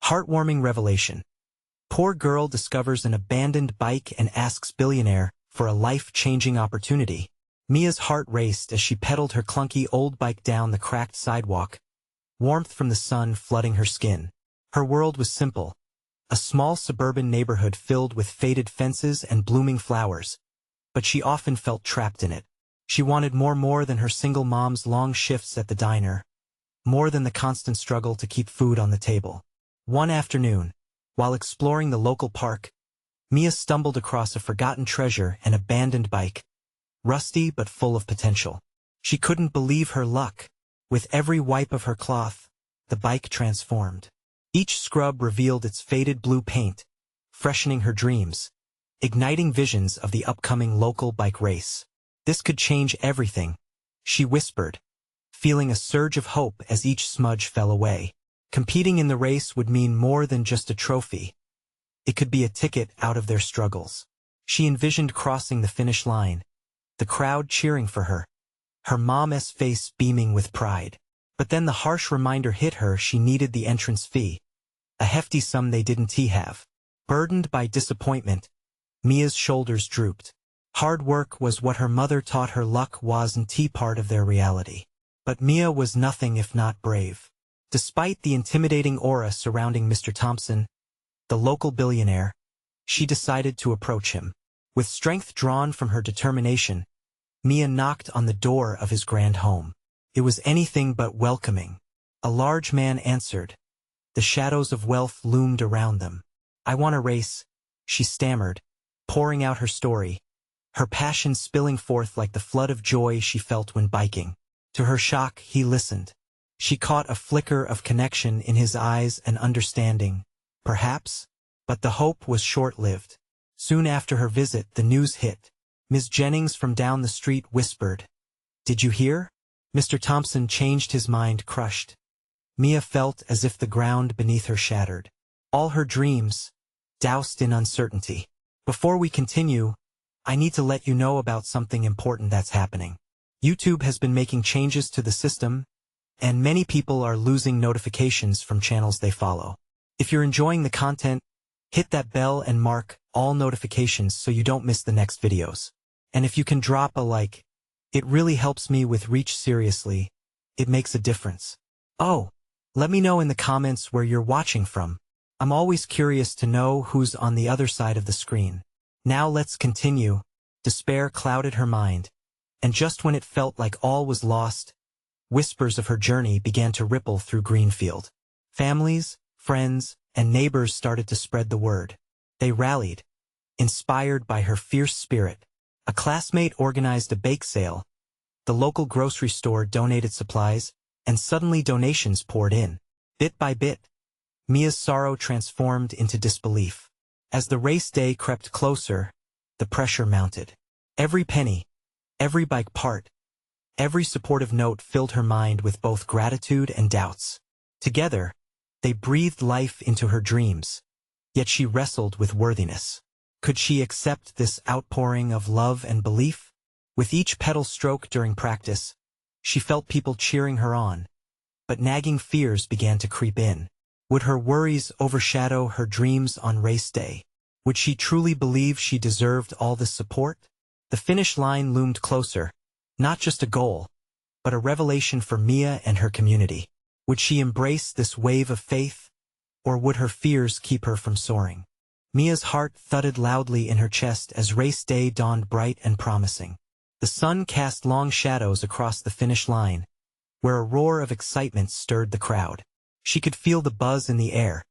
Heartwarming revelation. Poor girl discovers an abandoned bike and asks Billionaire for a life-changing opportunity. Mia's heart raced as she pedaled her clunky old bike down the cracked sidewalk, warmth from the sun flooding her skin. Her world was simple. A small suburban neighborhood filled with faded fences and blooming flowers. But she often felt trapped in it. She wanted more than her single mom's long shifts at the diner, more than the constant struggle to keep food on the table. One afternoon, while exploring the local park, Mia stumbled across a forgotten treasure, an abandoned bike. Rusty but full of potential. She couldn't believe her luck. With every wipe of her cloth, the bike transformed. Each scrub revealed its faded blue paint, freshening her dreams, igniting visions of the upcoming local bike race. This could change everything, she whispered, feeling a surge of hope as each smudge fell away. Competing in the race would mean more than just a trophy. It could be a ticket out of their struggles. She envisioned crossing the finish line, the crowd cheering for her, her mom's face beaming with pride. But then the harsh reminder hit her: she needed the entrance fee, a hefty sum they didn't have. Burdened by disappointment, Mia's shoulders drooped. Hard work was what her mother taught her, luck wasn't part of their reality. But Mia was nothing if not brave. Despite the intimidating aura surrounding Mr. Thompson, the local billionaire, she decided to approach him. With strength drawn from her determination, Mia knocked on the door of his grand home. It was anything but welcoming. A large man answered. The shadows of wealth loomed around them. "I want a race," she stammered, pouring out her story, her passion spilling forth like the flood of joy she felt when biking. To her shock, he listened. She caught a flicker of connection in his eyes, and understanding, perhaps, but the hope was short-lived. Soon after her visit, the news hit. Ms. Jennings from down the street whispered, "Did you hear?" Mr. Thompson changed his mind, crushed. Mia felt as if the ground beneath her shattered. All her dreams, doused in uncertainty. Before we continue, I need to let you know about something important that's happening. YouTube has been making changes to the system, and many people are losing notifications from channels they follow. If you're enjoying the content, hit that bell and mark all notifications so you don't miss the next videos. And if you can drop a like, it really helps me with reach. Seriously, it makes a difference. Oh, let me know in the comments where you're watching from. I'm always curious to know who's on the other side of the screen. Now let's continue. Despair clouded her mind, and just when it felt like all was lost, whispers of her journey began to ripple through Greenfield. Families, friends, and neighbors started to spread the word. They rallied, inspired by her fierce spirit. A classmate organized a bake sale, the local grocery store donated supplies, and suddenly donations poured in. Bit by bit, Mia's sorrow transformed into disbelief. As the race day crept closer, the pressure mounted. Every penny, every bike part, every supportive note filled her mind with both gratitude and doubts. Together, they breathed life into her dreams, yet she wrestled with worthiness. Could she accept this outpouring of love and belief? With each pedal stroke during practice, she felt people cheering her on, but nagging fears began to creep in. Would her worries overshadow her dreams on race day? Would she truly believe she deserved all this support? The finish line loomed closer, not just a goal, but a revelation for Mia and her community. Would she embrace this wave of faith, or would her fears keep her from soaring? Mia's heart thudded loudly in her chest as race day dawned bright and promising. The sun cast long shadows across the finish line, where a roar of excitement stirred the crowd. She could feel the buzz in the air,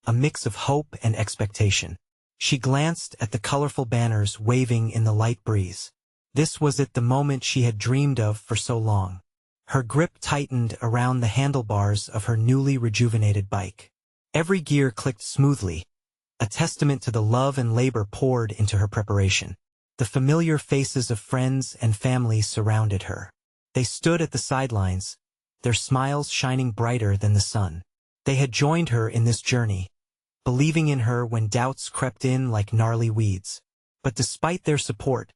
a mix of hope and expectation. She glanced at the colorful banners waving in the light breeze. This was it, the moment she had dreamed of for so long. Her grip tightened around the handlebars of her newly rejuvenated bike. Every gear clicked smoothly, a testament to the love and labor poured into her preparation. The familiar faces of friends and family surrounded her. They stood at the sidelines, their smiles shining brighter than the sun. They had joined her in this journey, believing in her when doubts crept in like gnarly weeds. But despite their support,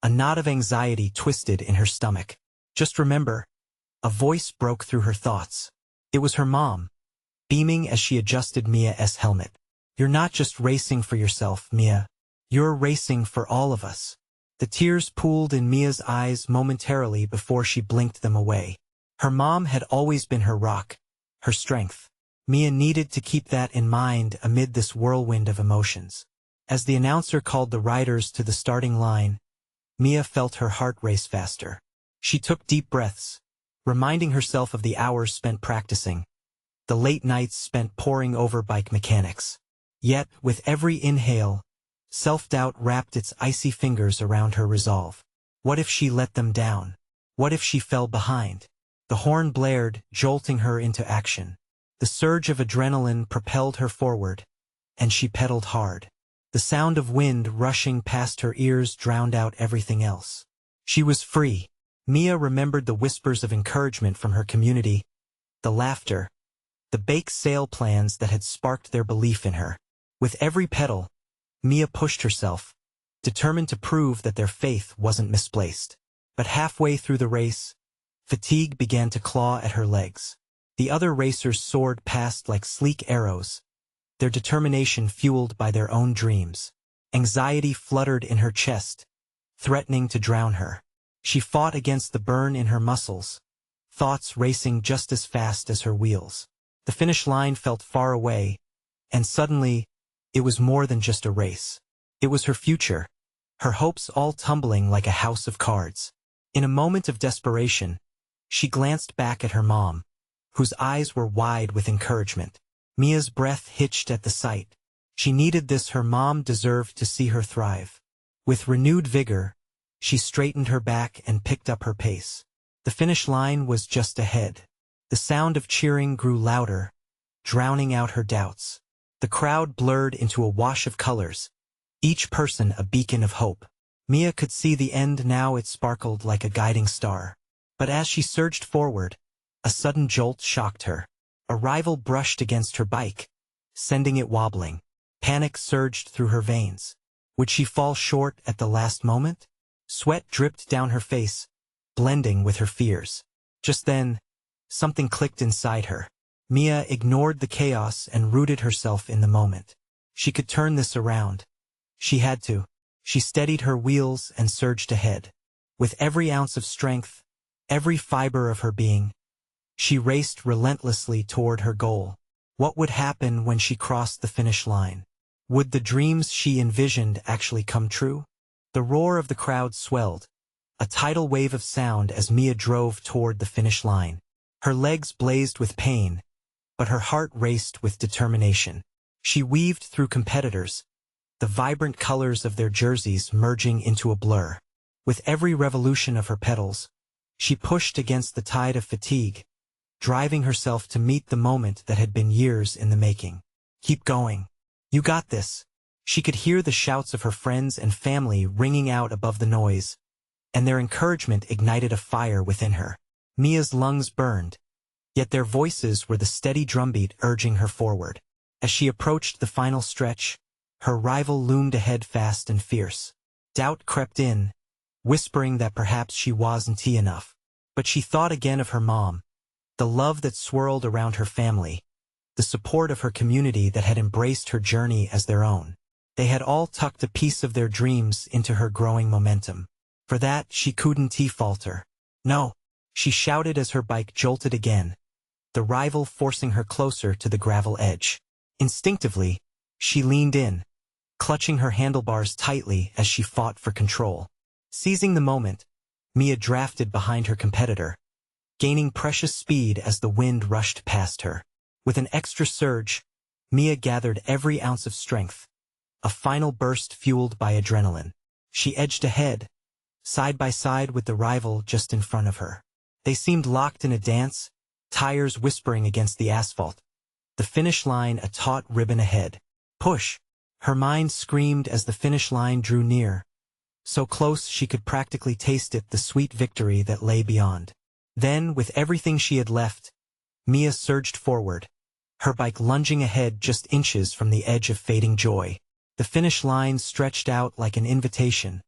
a knot of anxiety twisted in her stomach. Just remember, a voice broke through her thoughts. It was her mom, beaming as she adjusted Mia's helmet. "You're not just racing for yourself, Mia. You're racing for all of us." The tears pooled in Mia's eyes momentarily before she blinked them away. Her mom had always been her rock, her strength. Mia needed to keep that in mind amid this whirlwind of emotions. As the announcer called the riders to the starting line, Mia felt her heart race faster. She took deep breaths, reminding herself of the hours spent practicing, the late nights spent poring over bike mechanics. Yet, with every inhale, self-doubt wrapped its icy fingers around her resolve. What if she let them down? What if she fell behind? The horn blared, jolting her into action. The surge of adrenaline propelled her forward, and she pedaled hard. The sound of wind rushing past her ears drowned out everything else. She was free. Mia remembered the whispers of encouragement from her community, the laughter, the bake sale plans that had sparked their belief in her. With every pedal, Mia pushed herself, determined to prove that their faith wasn't misplaced. But halfway through the race, fatigue began to claw at her legs. The other racers soared past like sleek arrows, their determination fueled by their own dreams. Anxiety fluttered in her chest, threatening to drown her. She fought against the burn in her muscles, thoughts racing just as fast as her wheels. The finish line felt far away, and suddenly, it was more than just a race. It was her future, her hopes all tumbling like a house of cards. In a moment of desperation, she glanced back at her mom, whose eyes were wide with encouragement. Mia's breath hitched at the sight. She needed this. Her mom deserved to see her thrive. With renewed vigor, she straightened her back and picked up her pace. The finish line was just ahead. The sound of cheering grew louder, drowning out her doubts. The crowd blurred into a wash of colors, each person a beacon of hope. Mia could see the end now. It sparkled like a guiding star. But as she surged forward, a sudden jolt shocked her. A rival brushed against her bike, sending it wobbling. Panic surged through her veins. Would she fall short at the last moment? Sweat dripped down her face, blending with her fears. Just then, something clicked inside her. Mia ignored the chaos and rooted herself in the moment. She could turn this around. She had to. She steadied her wheels and surged ahead. With every ounce of strength, every fiber of her being, she raced relentlessly toward her goal. What would happen when she crossed the finish line? Would the dreams she envisioned actually come true? The roar of the crowd swelled, a tidal wave of sound as Mia drove toward the finish line. Her legs blazed with pain, but her heart raced with determination. She weaved through competitors, the vibrant colors of their jerseys merging into a blur. With every revolution of her pedals, she pushed against the tide of fatigue, driving herself to meet the moment that had been years in the making. "Keep going. You got this." She could hear the shouts of her friends and family ringing out above the noise, and their encouragement ignited a fire within her. Mia's lungs burned, yet their voices were the steady drumbeat urging her forward. As she approached the final stretch, her rival loomed ahead fast and fierce. Doubt crept in, whispering that perhaps she wasn't enough. But she thought again of her mom, the love that swirled around her family, the support of her community that had embraced her journey as their own. They had all tucked a piece of their dreams into her growing momentum. For that, she couldn't falter. "No!" she shouted as her bike jolted again, the rival forcing her closer to the gravel edge. Instinctively, she leaned in, clutching her handlebars tightly as she fought for control. Seizing the moment, Mia drafted behind her competitor, gaining precious speed as the wind rushed past her. With an extra surge, Mia gathered every ounce of strength, a final burst fueled by adrenaline. She edged ahead, side by side with the rival just in front of her. They seemed locked in a dance, tires whispering against the asphalt. The finish line a taut ribbon ahead. "Push!" her mind screamed as the finish line drew near, so close she could practically taste it, the sweet victory that lay beyond. Then, with everything she had left, Mia surged forward, her bike lunging ahead just inches from the edge of fading joy. The finish line stretched out like an invitation,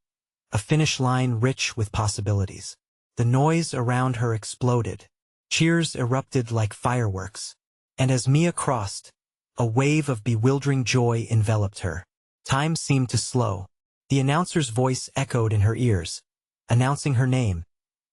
a finish line rich with possibilities. The noise around her exploded. Cheers erupted like fireworks. And as Mia crossed, a wave of bewildering joy enveloped her. Time seemed to slow. The announcer's voice echoed in her ears, announcing her name,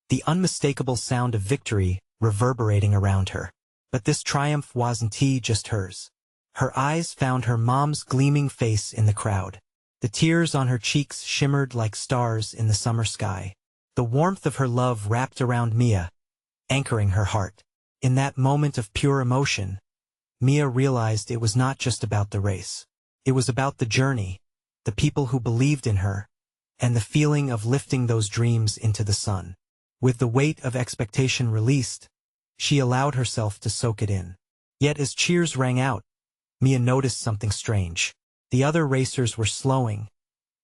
the unmistakable sound of victory reverberating around her. But this triumph wasn't just hers. Her eyes found her mom's gleaming face in the crowd. The tears on her cheeks shimmered like stars in the summer sky. The warmth of her love wrapped around Mia, anchoring her heart. In that moment of pure emotion, Mia realized it was not just about the race. It was about the journey, the people who believed in her, and the feeling of lifting those dreams into the sun. With the weight of expectation released, she allowed herself to soak it in. Yet as cheers rang out, Mia noticed something strange. The other racers were slowing,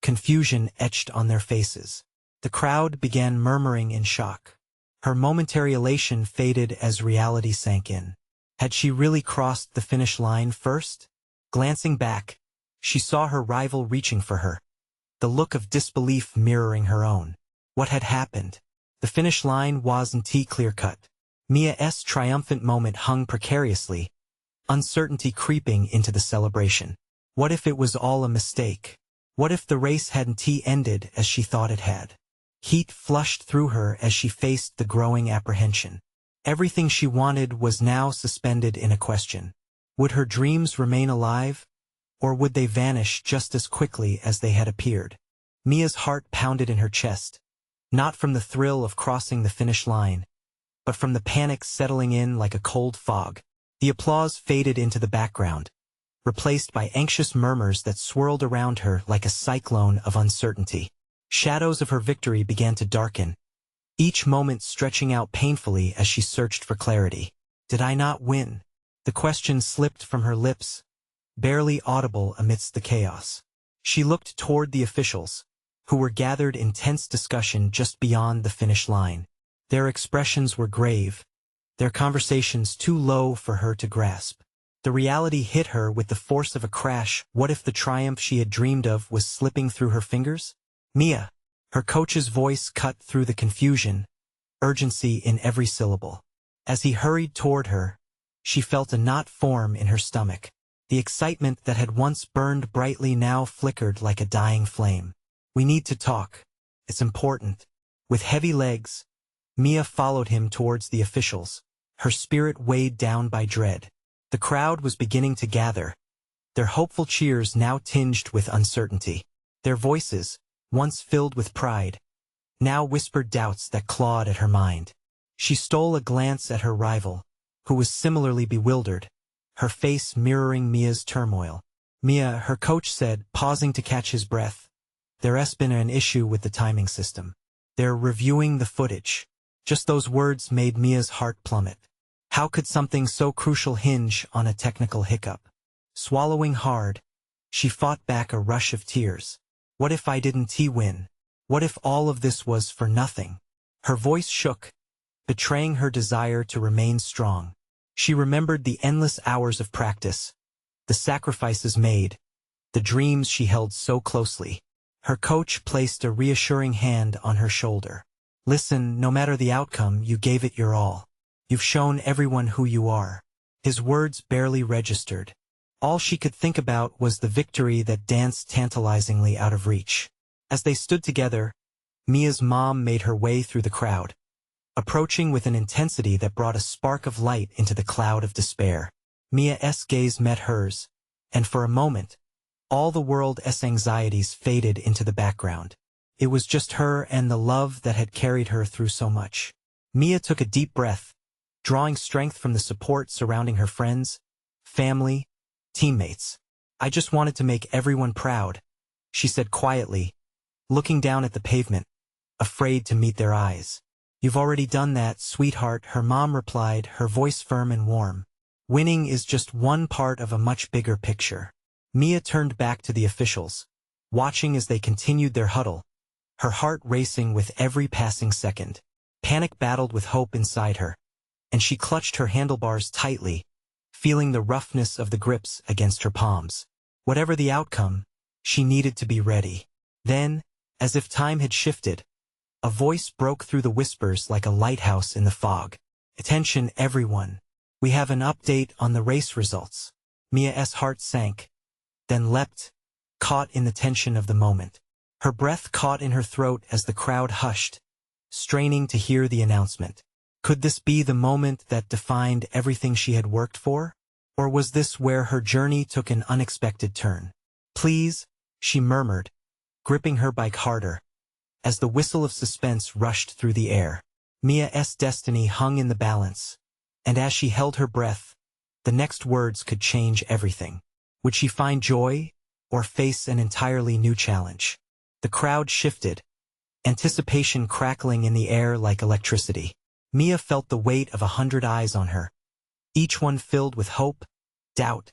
confusion etched on their faces. The crowd began murmuring in shock. Her momentary elation faded as reality sank in. Had she really crossed the finish line first? Glancing back, she saw her rival reaching for her, the look of disbelief mirroring her own. What had happened? The finish line wasn't clear-cut. Mia's triumphant moment hung precariously, uncertainty creeping into the celebration. What if it was all a mistake? What if the race hadn't ended as she thought it had? Heat flushed through her as she faced the growing apprehension. Everything she wanted was now suspended in a question. Would her dreams remain alive, or would they vanish just as quickly as they had appeared? Mia's heart pounded in her chest, not from the thrill of crossing the finish line, but from the panic settling in like a cold fog. The applause faded into the background, replaced by anxious murmurs that swirled around her like a cyclone of uncertainty. Shadows of her victory began to darken, each moment stretching out painfully as she searched for clarity. Did I not win? The question slipped from her lips, barely audible amidst the chaos. She looked toward the officials, who were gathered in tense discussion just beyond the finish line. Their expressions were grave, their conversations too low for her to grasp. The reality hit her with the force of a crash. What if the triumph she had dreamed of was slipping through her fingers? Mia! Her coach's voice cut through the confusion, urgency in every syllable. As he hurried toward her, she felt a knot form in her stomach. The excitement that had once burned brightly now flickered like a dying flame. We need to talk. It's important. With heavy legs, Mia followed him towards the officials, her spirit weighed down by dread. The crowd was beginning to gather, their hopeful cheers now tinged with uncertainty. Their voices, once filled with pride, now whispered doubts that clawed at her mind. She stole a glance at her rival, who was similarly bewildered, her face mirroring Mia's turmoil. Mia, her coach said, pausing to catch his breath, there's been an issue with the timing system. They're reviewing the footage. Just those words made Mia's heart plummet. How could something so crucial hinge on a technical hiccup? Swallowing hard, she fought back a rush of tears. What if I didn't win? What if all of this was for nothing? Her voice shook, betraying her desire to remain strong. She remembered the endless hours of practice, the sacrifices made, the dreams she held so closely. Her coach placed a reassuring hand on her shoulder. Listen, no matter the outcome, you gave it your all. You've shown everyone who you are. His words barely registered. All she could think about was the victory that danced tantalizingly out of reach. As they stood together, Mia's mom made her way through the crowd, approaching with an intensity that brought a spark of light into the cloud of despair. Mia's gaze met hers, and for a moment, all the world's anxieties faded into the background. It was just her and the love that had carried her through so much. Mia took a deep breath, drawing strength from the support surrounding her friends, family, teammates. I just wanted to make everyone proud, she said quietly, looking down at the pavement, afraid to meet their eyes. You've already done that, sweetheart, her mom replied, her voice firm and warm. Winning is just one part of a much bigger picture. Mia turned back to the officials, watching as they continued their huddle, her heart racing with every passing second. Panic battled with hope inside her, and she clutched her handlebars tightly, feeling the roughness of the grips against her palms. Whatever the outcome, she needed to be ready. Then, as if time had shifted, a voice broke through the whispers like a lighthouse in the fog. Attention, everyone. We have an update on the race results. Mia's heart sank, then leapt, caught in the tension of the moment. Her breath caught in her throat as the crowd hushed, straining to hear the announcement. Could this be the moment that defined everything she had worked for? Or was this where her journey took an unexpected turn? Please, she murmured, gripping her bike harder, as the whistle of suspense rushed through the air. Mia's destiny hung in the balance, and as she held her breath, the next words could change everything. Would she find joy, or face an entirely new challenge? The crowd shifted, anticipation crackling in the air like electricity. Mia felt the weight of 100 eyes on her, each one filled with hope, doubt,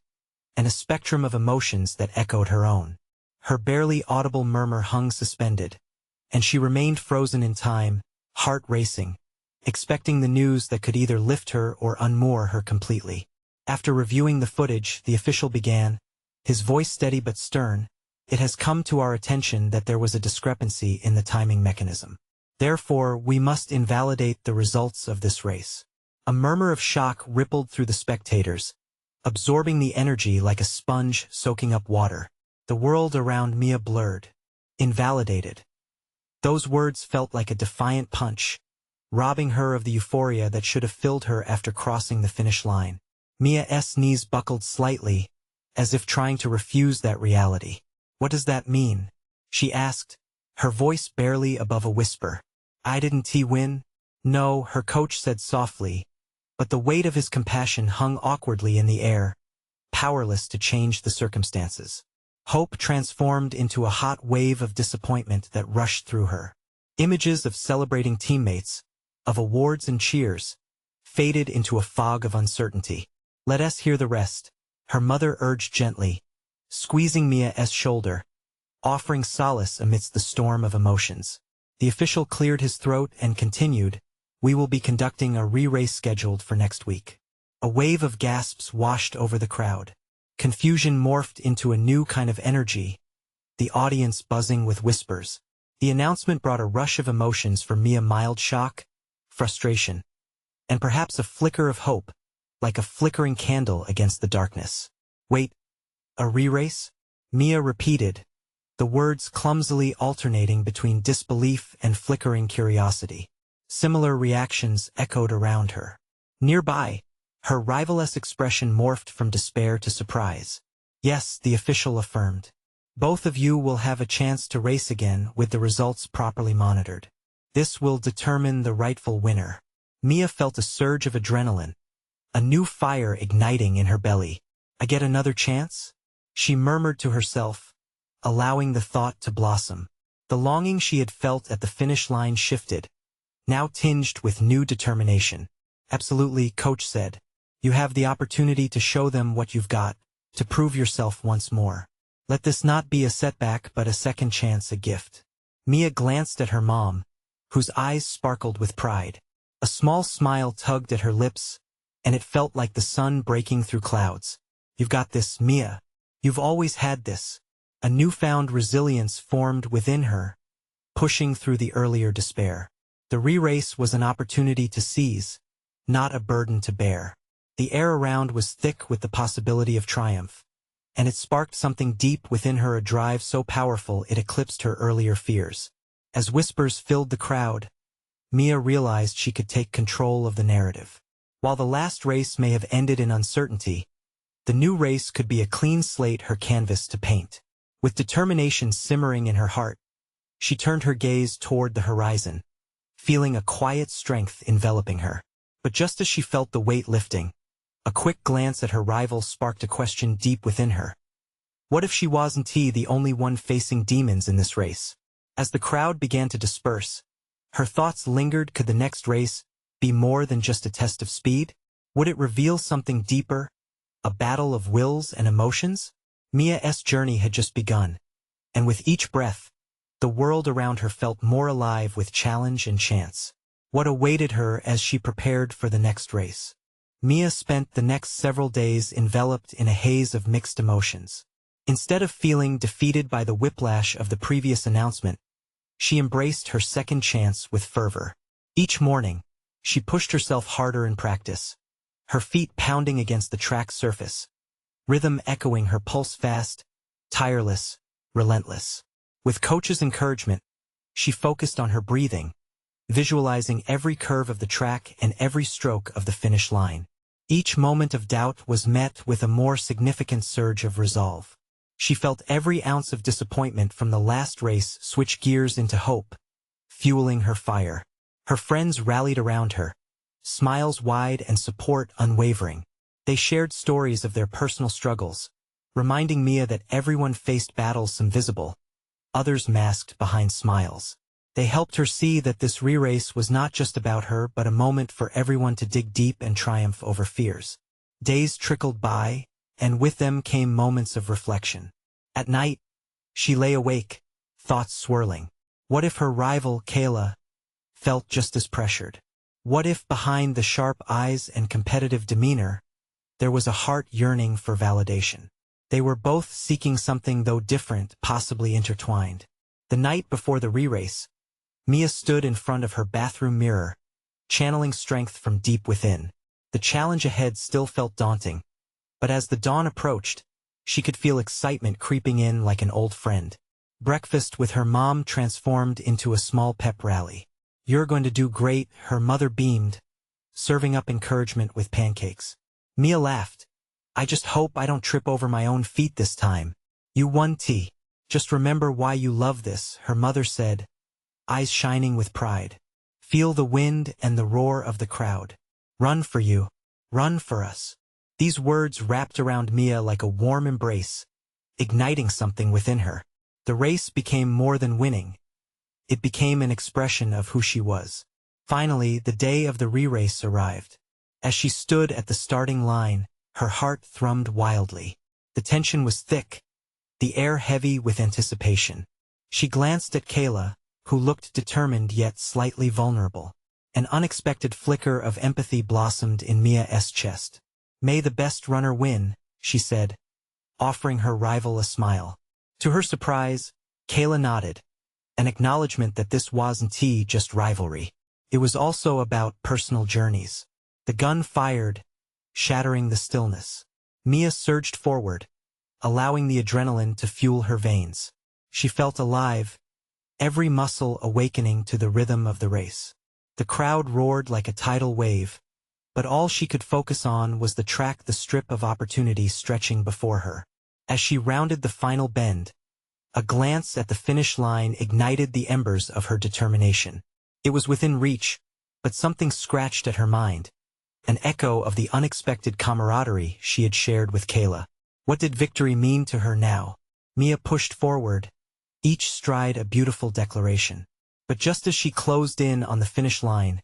and a spectrum of emotions that echoed her own. Her barely audible murmur hung suspended, and she remained frozen in time, heart racing, expecting the news that could either lift her or unmoor her completely. After reviewing the footage, the official began, his voice steady but stern. It has come to our attention that there was a discrepancy in the timing mechanism. Therefore, we must invalidate the results of this race. A murmur of shock rippled through the spectators, absorbing the energy like a sponge soaking up water. The world around Mia blurred. Invalidated. Those words felt like a defiant punch, robbing her of the euphoria that should have filled her after crossing the finish line. Mia's knees buckled slightly, as if trying to refuse that reality. What does that mean? She asked, her voice barely above a whisper. I didn't win? No, her coach said softly, but the weight of his compassion hung awkwardly in the air, powerless to change the circumstances. Hope transformed into a hot wave of disappointment that rushed through her. Images of celebrating teammates, of awards and cheers, faded into a fog of uncertainty. Let us hear the rest, her mother urged gently, squeezing Mia's shoulder, offering solace amidst the storm of emotions. The official cleared his throat and continued, we will be conducting a re-race scheduled for next week. A wave of gasps washed over the crowd. Confusion morphed into a new kind of energy, the audience buzzing with whispers. The announcement brought a rush of emotions for Mia: mild shock, frustration, and perhaps a flicker of hope, like a flickering candle against the darkness. Wait, a re-race? Mia repeated, the words clumsily alternating between disbelief and flickering curiosity. Similar reactions echoed around her. Nearby, her rivaless expression morphed from despair to surprise. Yes, the official affirmed. Both of you will have a chance to race again with the results properly monitored. This will determine the rightful winner. Mia felt a surge of adrenaline, a new fire igniting in her belly. I get another chance? She murmured to herself, allowing the thought to blossom. The longing she had felt at the finish line shifted, now tinged with new determination. Absolutely, coach said. You have the opportunity to show them what you've got, to prove yourself once more. Let this not be a setback but a second chance, a gift. Mia glanced at her mom, whose eyes sparkled with pride. A small smile tugged at her lips, and it felt like the sun breaking through clouds. You've got this, Mia. You've always had this. A newfound resilience formed within her, pushing through the earlier despair. The re-race was an opportunity to seize, not a burden to bear. The air around was thick with the possibility of triumph, and it sparked something deep within her, a drive so powerful it eclipsed her earlier fears. As whispers filled the crowd, Mia realized she could take control of the narrative. While the last race may have ended in uncertainty, the new race could be a clean slate, her canvas to paint. With determination simmering in her heart, she turned her gaze toward the horizon, feeling a quiet strength enveloping her. But just as she felt the weight lifting, a quick glance at her rival sparked a question deep within her. What if she wasn't the only one facing demons in this race? As the crowd began to disperse, her thoughts lingered. Could the next race be more than just a test of speed? Would it reveal something deeper, a battle of wills and emotions? Mia's journey had just begun, and with each breath, the world around her felt more alive with challenge and chance. What awaited her as she prepared for the next race? Mia spent the next several days enveloped in a haze of mixed emotions. Instead of feeling defeated by the whiplash of the previous announcement, she embraced her second chance with fervor. Each morning, she pushed herself harder in practice, her feet pounding against the track's surface, rhythm echoing her pulse fast, tireless, relentless. With coach's encouragement, she focused on her breathing, visualizing every curve of the track and every stroke of the finish line. Each moment of doubt was met with a more significant surge of resolve. She felt every ounce of disappointment from the last race switch gears into hope, fueling her fire. Her friends rallied around her, smiles wide and support unwavering. They shared stories of their personal struggles, reminding Mia that everyone faced battles, some visible, others masked behind smiles. They helped her see that this re-race was not just about her but a moment for everyone to dig deep and triumph over fears. Days trickled by, and with them came moments of reflection. At night, she lay awake, thoughts swirling. What if her rival, Kayla, felt just as pressured? What if behind the sharp eyes and competitive demeanor, there was a heart yearning for validation? They were both seeking something, though different, possibly intertwined. The night before the re-race, Mia stood in front of her bathroom mirror, channeling strength from deep within. The challenge ahead still felt daunting, but as the dawn approached, she could feel excitement creeping in like an old friend. Breakfast with her mom transformed into a small pep rally. "You're going to do great," her mother beamed, serving up encouragement with pancakes. Mia laughed. "I just hope I don't trip over my own feet this time." "You won, T. Just remember why you love this," her mother said, eyes shining with pride. "Feel the wind and the roar of the crowd. Run for you. Run for us." These words wrapped around Mia like a warm embrace, igniting something within her. The race became more than winning. It became an expression of who she was. Finally, the day of the re-race arrived. As she stood at the starting line, her heart thrummed wildly. The tension was thick, the air heavy with anticipation. She glanced at Kayla, who looked determined yet slightly vulnerable. An unexpected flicker of empathy blossomed in Mia's chest. "May the best runner win," she said, offering her rival a smile. To her surprise, Kayla nodded, an acknowledgement that this wasn't just rivalry. It was also about personal journeys. The gun fired, shattering the stillness. Mia surged forward, allowing the adrenaline to fuel her veins. She felt alive, every muscle awakening to the rhythm of the race. The crowd roared like a tidal wave, but all she could focus on was the track, the strip of opportunity stretching before her. As she rounded the final bend, a glance at the finish line ignited the embers of her determination. It was within reach, but something scratched at her mind, an echo of the unexpected camaraderie she had shared with Kayla. What did victory mean to her now? Mia pushed forward, each stride a beautiful declaration. But just as she closed in on the finish line,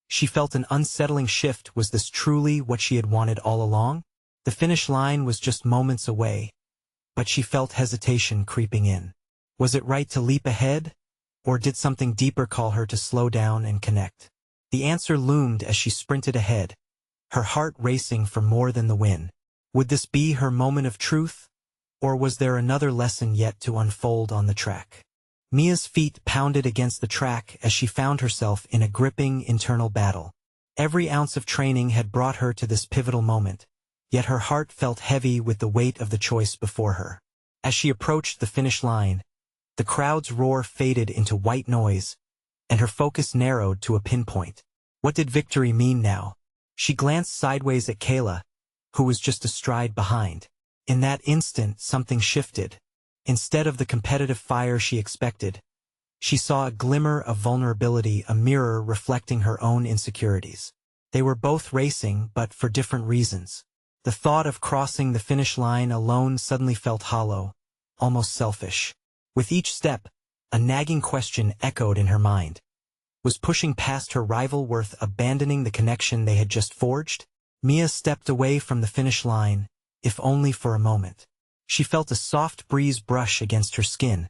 she felt an unsettling shift. Was this truly what she had wanted all along? The finish line was just moments away, but she felt hesitation creeping in. Was it right to leap ahead, or did something deeper call her to slow down and connect? The answer loomed as she sprinted ahead, her heart racing for more than the win. Would this be her moment of truth, or was there another lesson yet to unfold on the track? Mia's feet pounded against the track as she found herself in a gripping internal battle. Every ounce of training had brought her to this pivotal moment, yet her heart felt heavy with the weight of the choice before her. As she approached the finish line, the crowd's roar faded into white noise, and her focus narrowed to a pinpoint. What did victory mean now? She glanced sideways at Kayla, who was just a stride behind. In that instant, something shifted. Instead of the competitive fire she expected, she saw a glimmer of vulnerability, a mirror reflecting her own insecurities. They were both racing, but for different reasons. The thought of crossing the finish line alone suddenly felt hollow, almost selfish. With each step, a nagging question echoed in her mind. Was pushing past her rival worth abandoning the connection they had just forged? Mia stepped away from the finish line, if only for a moment. She felt a soft breeze brush against her skin,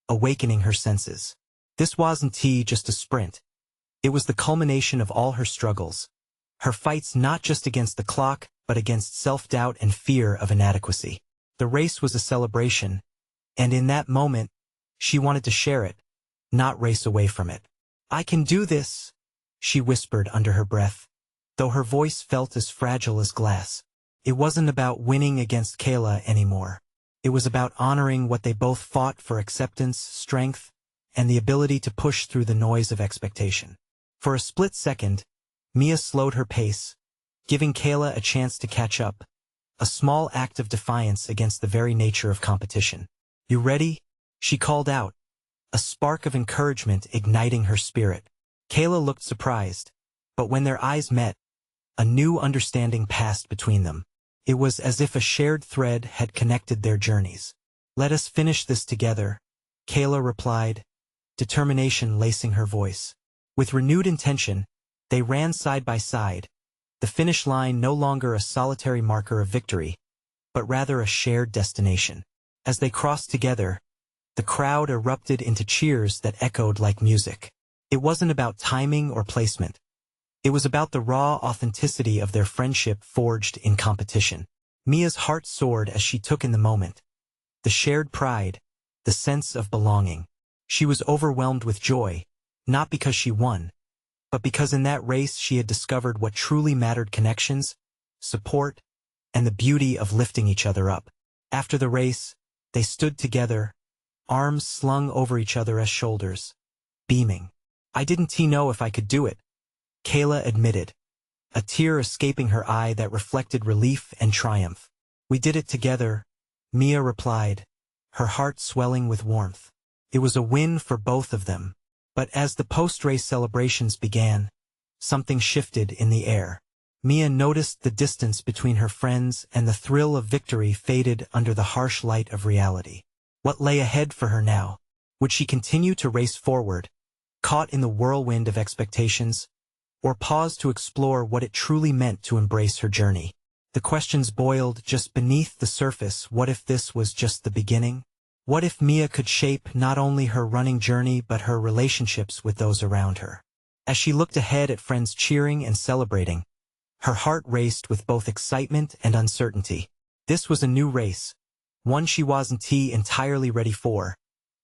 awakening her senses. This wasn't just a sprint. It was the culmination of all her struggles, her fights not just against the clock, but against self-doubt and fear of inadequacy. The race was a celebration, and in that moment, she wanted to share it, not race away from it. "I can do this," she whispered under her breath, though her voice felt as fragile as glass. It wasn't about winning against Kayla anymore. It was about honoring what they both fought for: acceptance, strength, and the ability to push through the noise of expectation. For a split second, Mia slowed her pace, giving Kayla a chance to catch up, a small act of defiance against the very nature of competition. "You ready?" she called out, a spark of encouragement igniting her spirit. Kayla looked surprised, but when their eyes met, a new understanding passed between them. It was as if a shared thread had connected their journeys. "Let us finish this together," Kayla replied, determination lacing her voice. With renewed intention, they ran side by side, the finish line no longer a solitary marker of victory, but rather a shared destination. As they crossed together, the crowd erupted into cheers that echoed like music. It wasn't about timing or placement. It was about the raw authenticity of their friendship forged in competition. Mia's heart soared as she took in the moment. The shared pride, the sense of belonging. She was overwhelmed with joy, not because she won, but because in that race she had discovered what truly mattered: connections, support, and the beauty of lifting each other up. After the race, they stood together, arms slung over each other's shoulders, beaming. "I didn't know if I could do it," Kayla admitted, a tear escaping her eye that reflected relief and triumph. "We did it together," Mia replied, her heart swelling with warmth. It was a win for both of them. But as the post-race celebrations began, something shifted in the air. Mia noticed the distance between her friends, and the thrill of victory faded under the harsh light of reality. What lay ahead for her now? Would she continue to race forward, caught in the whirlwind of expectations, or pause to explore what it truly meant to embrace her journey? The questions boiled just beneath the surface. What if this was just the beginning? What if Mia could shape not only her running journey but her relationships with those around her? As she looked ahead at friends cheering and celebrating, her heart raced with both excitement and uncertainty. This was a new race, one she wasn't entirely ready for,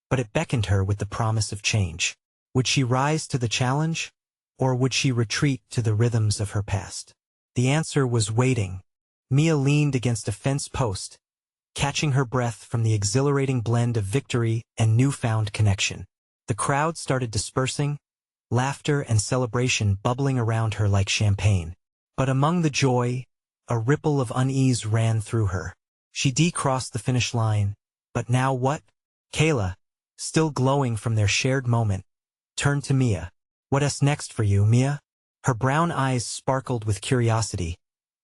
but it beckoned her with the promise of change. Would she rise to the challenge, or would she retreat to the rhythms of her past? The answer was waiting. Mia leaned against a fence post, catching her breath from the exhilarating blend of victory and newfound connection. The crowd started dispersing, laughter and celebration bubbling around her like champagne. But among the joy, a ripple of unease ran through her. She crossed the finish line, but now what? Kayla, still glowing from their shared moment, turned to Mia. "What's next for you, Mia?" Her brown eyes sparkled with curiosity,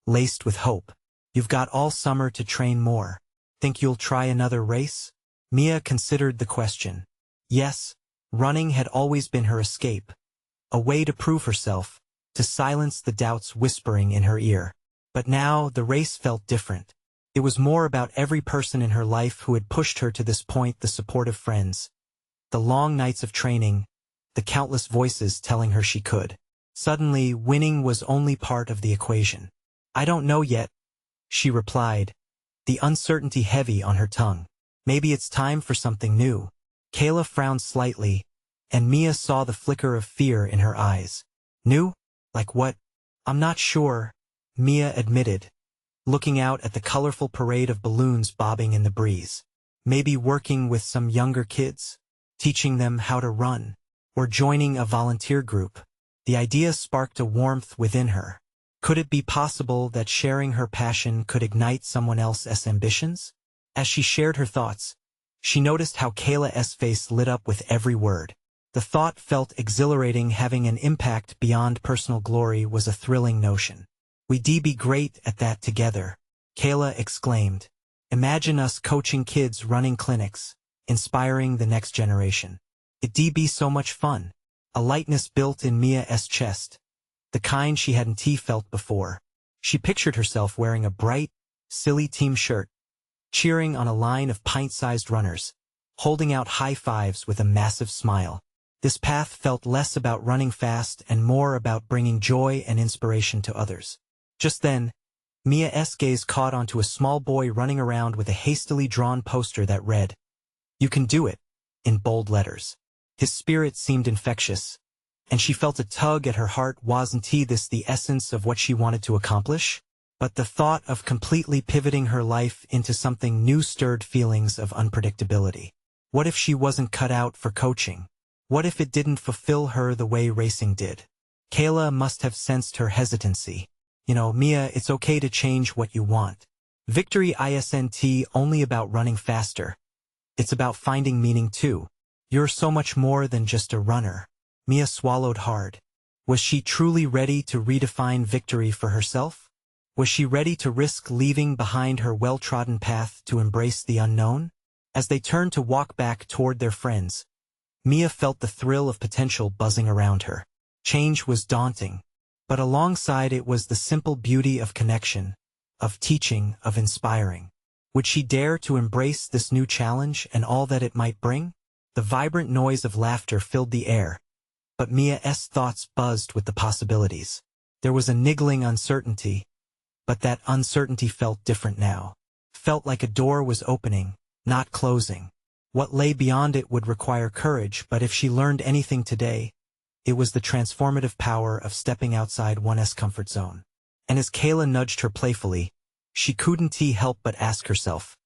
laced with hope. "You've got all summer to train more. Think you'll try another race?" Mia considered the question. Yes, running had always been her escape, a way to prove herself, to silence the doubts whispering in her ear. But now the race felt different. It was more about every person in her life who had pushed her to this point: the supportive friends, the long nights of training, the countless voices telling her she could. Suddenly, winning was only part of the equation. "I don't know yet," she replied, the uncertainty heavy on her tongue. "Maybe it's time for something new." Kayla frowned slightly, and Mia saw the flicker of fear in her eyes. "New? Like what?" "I'm not sure," Mia admitted, looking out at the colorful parade of balloons bobbing in the breeze. "Maybe working with some younger kids, teaching them how to run, or joining a volunteer group." The idea sparked a warmth within her. Could it be possible that sharing her passion could ignite someone else's ambitions? As she shared her thoughts, she noticed how Kayla's face lit up with every word. The thought felt exhilarating. Having an impact beyond personal glory was a thrilling notion. "We'd be great at that together," Kayla exclaimed. "Imagine us coaching kids, running clinics, inspiring the next generation. It'd be so much fun." A lightness built in Mia's chest, the kind she hadn't felt before. She pictured herself wearing a bright, silly team shirt, cheering on a line of pint-sized runners, holding out high fives with a massive smile. This path felt less about running fast and more about bringing joy and inspiration to others. Just then, Mia's gaze caught onto a small boy running around with a hastily drawn poster that read, "You can do it," in bold letters. His spirit seemed infectious, and she felt a tug at her heart. Wasn't this the essence of what she wanted to accomplish? But the thought of completely pivoting her life into something new stirred feelings of unpredictability. What if she wasn't cut out for coaching? What if it didn't fulfill her the way racing did? Kayla must have sensed her hesitancy. Mia, it's okay to change what you want. Victory isn't only about running faster. It's about finding meaning too. You're so much more than just a runner. Mia swallowed hard. Was she truly ready to redefine victory for herself? Was she ready to risk leaving behind her well-trodden path to embrace the unknown? As they turned to walk back toward their friends, Mia felt the thrill of potential buzzing around her. Change was daunting, but alongside it was the simple beauty of connection, of teaching, of inspiring. Would she dare to embrace this new challenge and all that it might bring? The vibrant noise of laughter filled the air, but Mia's thoughts buzzed with the possibilities. There was a niggling uncertainty, but that uncertainty felt different now. Felt like a door was opening, not closing. What lay beyond it would require courage, but if she learned anything today, it was the transformative power of stepping outside one's comfort zone. And as Kayla nudged her playfully, she couldn't help but ask herself,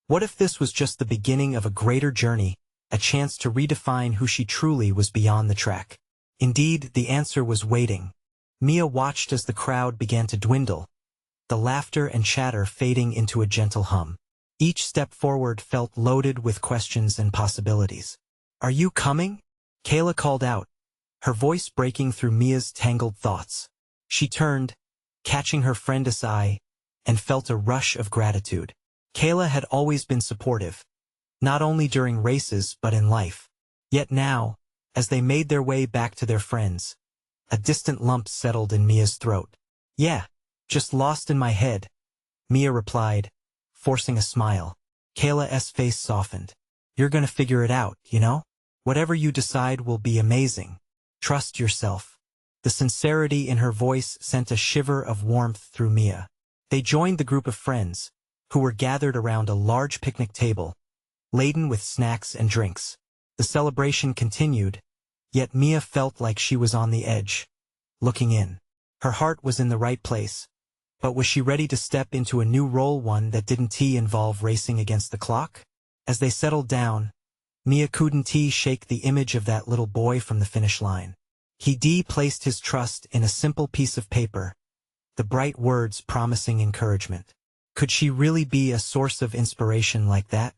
what if this was just the beginning of a greater journey, a chance to redefine who she truly was beyond the track? Indeed, the answer was waiting. Mia watched as the crowd began to dwindle, the laughter and chatter fading into a gentle hum. Each step forward felt loaded with questions and possibilities. Are you coming? Kayla called out, her voice breaking through Mia's tangled thoughts. She turned, catching her friend's eye, and felt a rush of gratitude. Kayla had always been supportive, not only during races but in life. Yet now, as they made their way back to their friends, a distant lump settled in Mia's throat. Yeah, just lost in my head, Mia replied, forcing a smile. Kayla's face softened. You're gonna figure it out, Whatever you decide will be amazing. Trust yourself. The sincerity in her voice sent a shiver of warmth through Mia. They joined the group of friends, who were gathered around a large picnic table, laden with snacks and drinks. The celebration continued, yet Mia felt like she was on the edge, looking in. Her heart was in the right place, but was she ready to step into a new role, one that didn't involve racing against the clock? As they settled down, Mia couldn't shake the image of that little boy from the finish line. He placed his trust in a simple piece of paper, the bright words promising encouragement. Could she really be a source of inspiration like that?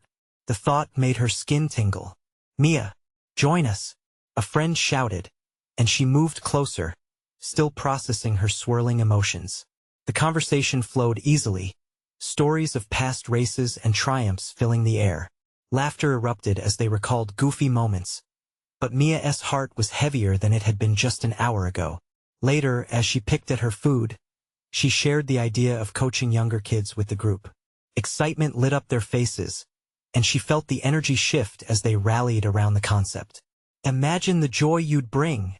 The thought made her skin tingle. Mia, join us, a friend shouted, and she moved closer, still processing her swirling emotions. The conversation flowed easily, stories of past races and triumphs filling the air. Laughter erupted as they recalled goofy moments, but Mia's heart was heavier than it had been just an hour ago. Later, as she picked at her food, she shared the idea of coaching younger kids with the group. Excitement lit up their faces, and she felt the energy shift as they rallied around the concept. Imagine the joy you'd bring,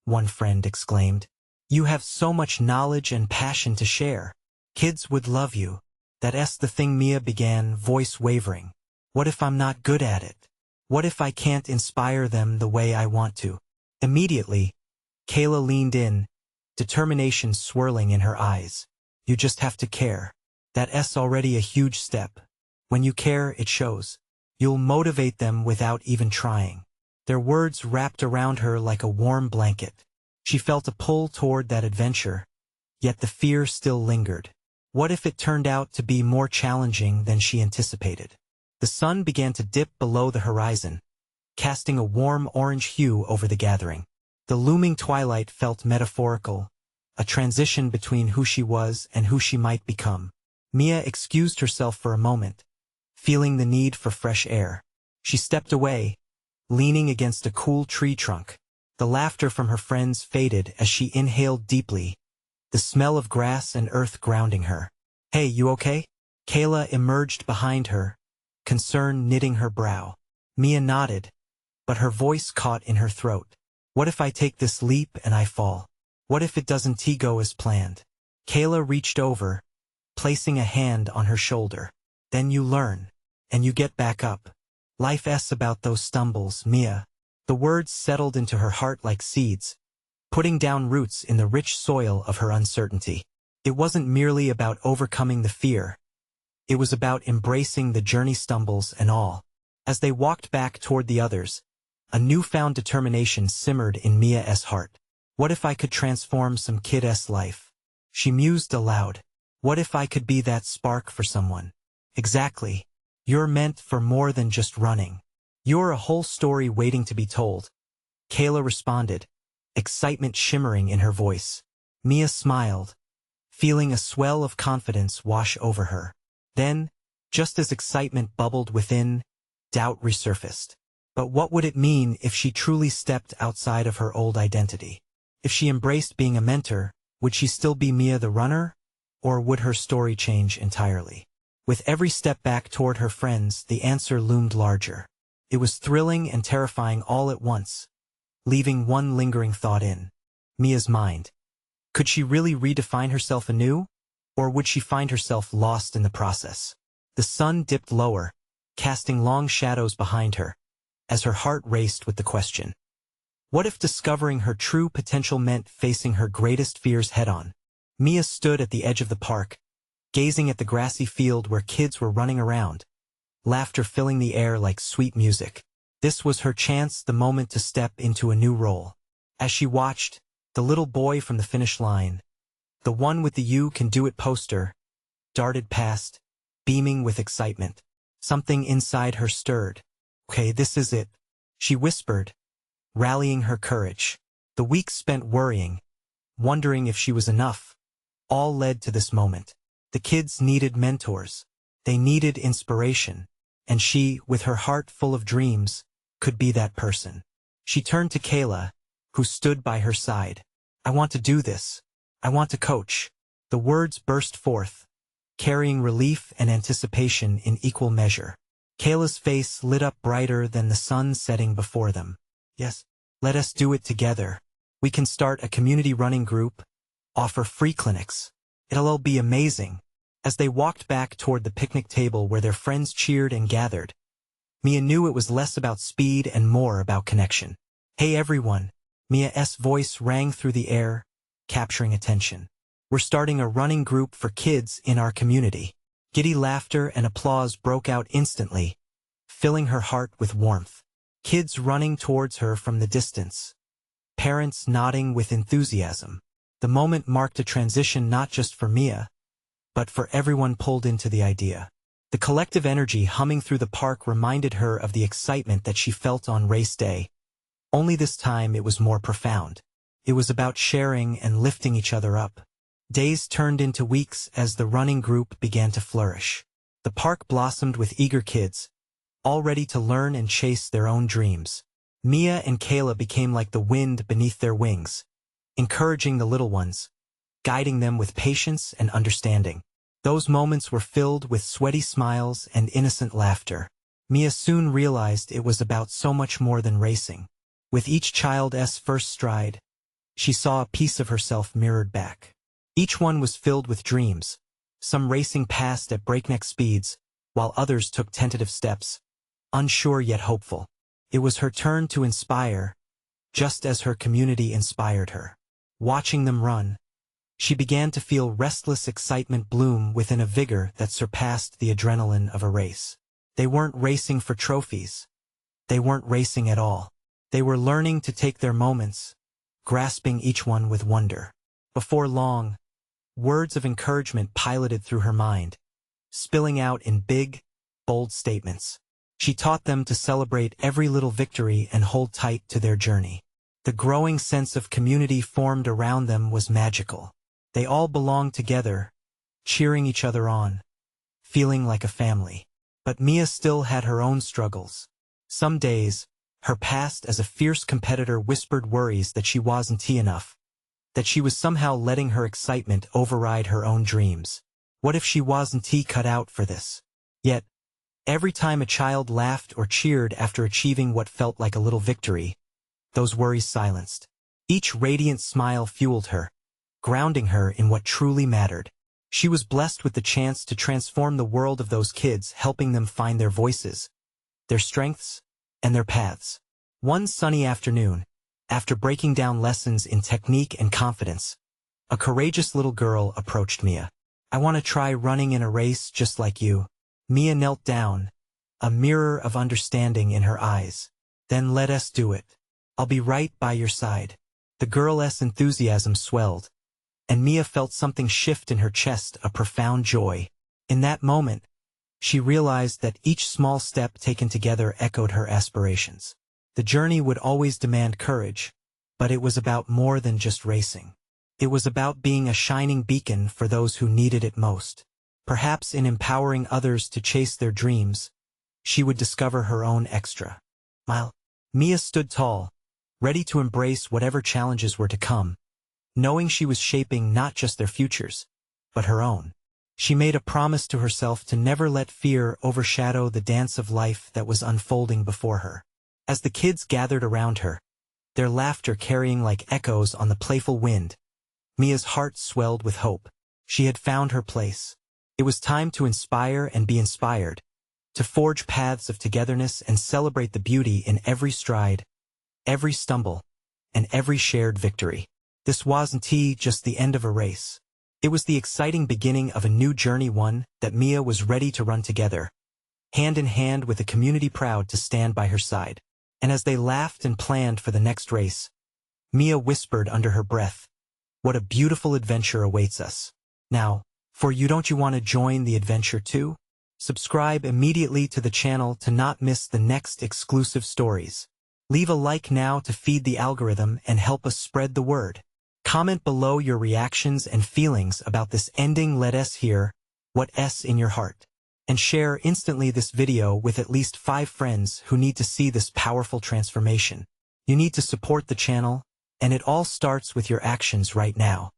one friend exclaimed. You have so much knowledge and passion to share. Kids would love you. That's the thing, Mia began, voice wavering. What if I'm not good at it? What if I can't inspire them the way I want to? Immediately, Kayla leaned in, determination swirling in her eyes. You just have to care. That's already a huge step. When you care, it shows. You'll motivate them without even trying. Their words wrapped around her like a warm blanket. She felt a pull toward that adventure, yet the fear still lingered. What if it turned out to be more challenging than she anticipated? The sun began to dip below the horizon, casting a warm orange hue over the gathering. The looming twilight felt metaphorical, a transition between who she was and who she might become. Mia excused herself for a moment, feeling the need for fresh air. She stepped away, leaning against a cool tree trunk. The laughter from her friends faded as she inhaled deeply, the smell of grass and earth grounding her. Hey, you okay? Kayla emerged behind her, concern knitting her brow. Mia nodded, but her voice caught in her throat. What if I take this leap and I fall? What if it doesn't go as planned? Kayla reached over, placing a hand on her shoulder. Then you learn, and you get back up. Life's about those stumbles, Mia. The words settled into her heart like seeds, putting down roots in the rich soil of her uncertainty. It wasn't merely about overcoming the fear. It was about embracing the journey, stumbles and all. As they walked back toward the others, a newfound determination simmered in Mia's heart. What if I could transform some kid's life? She mused aloud. What if I could be that spark for someone? Exactly. You're meant for more than just running. You're a whole story waiting to be told. Kayla responded, excitement shimmering in her voice. Mia smiled, feeling a swell of confidence wash over her. Then, just as excitement bubbled within, doubt resurfaced. But what would it mean if she truly stepped outside of her old identity? If she embraced being a mentor, would she still be Mia the runner? Or would her story change entirely? With every step back toward her friends, the answer loomed larger. It was thrilling and terrifying all at once, leaving one lingering thought in Mia's mind. Could she really redefine herself anew? Or would she find herself lost in the process? The sun dipped lower, casting long shadows behind her, as her heart raced with the question. What if discovering her true potential meant facing her greatest fears head-on? Mia stood at the edge of the park, gazing at the grassy field where kids were running around, laughter filling the air like sweet music. This was her chance, the moment to step into a new role. As she watched, the little boy from the finish line, the one with the "You Can Do It" poster, darted past, beaming with excitement. Something inside her stirred. Okay, this is it, she whispered, rallying her courage. The weeks spent worrying, wondering if she was enough, all led to this moment. The kids needed mentors. They needed inspiration. And she, with her heart full of dreams, could be that person. She turned to Kayla, who stood by her side. I want to do this. I want to coach. The words burst forth, carrying relief and anticipation in equal measure. Kayla's face lit up brighter than the sun setting before them. Yes, let us do it together. We can start a community running group, offer free clinics. It'll all be amazing. As they walked back toward the picnic table where their friends cheered and gathered, Mia knew it was less about speed and more about connection. Hey everyone, Mia's voice rang through the air, capturing attention. We're starting a running group for kids in our community. Giddy laughter and applause broke out instantly, filling her heart with warmth. Kids running towards her from the distance, parents nodding with enthusiasm. The moment marked a transition not just for Mia, but for everyone pulled into the idea. The collective energy humming through the park reminded her of the excitement that she felt on race day. Only this time it was more profound. It was about sharing and lifting each other up. Days turned into weeks as the running group began to flourish. The park blossomed with eager kids, all ready to learn and chase their own dreams. Mia and Kayla became like the wind beneath their wings, encouraging the little ones, guiding them with patience and understanding. Those moments were filled with sweaty smiles and innocent laughter. Mia soon realized it was about so much more than racing. With each child's first stride, she saw a piece of herself mirrored back. Each one was filled with dreams, some racing past at breakneck speeds, while others took tentative steps, unsure yet hopeful. It was her turn to inspire, just as her community inspired her. Watching them run, she began to feel restless excitement bloom within a vigor that surpassed the adrenaline of a race. They weren't racing for trophies. They weren't racing at all. They were learning to take their moments, grasping each one with wonder. Before long, words of encouragement piloted through her mind, spilling out in big, bold statements. She taught them to celebrate every little victory and hold tight to their journey. The growing sense of community formed around them was magical. They all belonged together, cheering each other on, feeling like a family. But Mia still had her own struggles. Some days, her past as a fierce competitor whispered worries that she wasn't enough, that she was somehow letting her excitement override her own dreams. What if she wasn't cut out for this? Yet, every time a child laughed or cheered after achieving what felt like a little victory, those worries silenced. Each radiant smile fueled her, grounding her in what truly mattered. She was blessed with the chance to transform the world of those kids, helping them find their voices, their strengths, and their paths. One sunny afternoon, after breaking down lessons in technique and confidence, a courageous little girl approached Mia. "I want to try running in a race just like you." Mia knelt down, a mirror of understanding in her eyes. "Then let us do it. I'll be right by your side." The girl's enthusiasm swelled, and Mia felt something shift in her chest, a profound joy. In that moment, she realized that each small step taken together echoed her aspirations. The journey would always demand courage, but it was about more than just racing. It was about being a shining beacon for those who needed it most. Perhaps in empowering others to chase their dreams, she would discover her own extra mile. Mia stood tall, ready to embrace whatever challenges were to come, knowing she was shaping not just their futures, but her own. She made a promise to herself to never let fear overshadow the dance of life that was unfolding before her. As the kids gathered around her, their laughter carrying like echoes on the playful wind, Mia's heart swelled with hope. She had found her place. It was time to inspire and be inspired, to forge paths of togetherness and celebrate the beauty in every stride, every stumble, and every shared victory. This wasn't just the end of a race. It was the exciting beginning of a new journey, one that Mia was ready to run together, hand in hand with a community proud to stand by her side. And as they laughed and planned for the next race, Mia whispered under her breath, "What a beautiful adventure awaits us." Now, don't you want to join the adventure too? Subscribe immediately to the channel to not miss the next exclusive stories. Leave a like now to feed the algorithm and help us spread the word. Comment below your reactions and feelings about this ending. Let us hear what's in your heart. And share instantly this video with at least 5 friends who need to see this powerful transformation. You need to support the channel, and it all starts with your actions right now.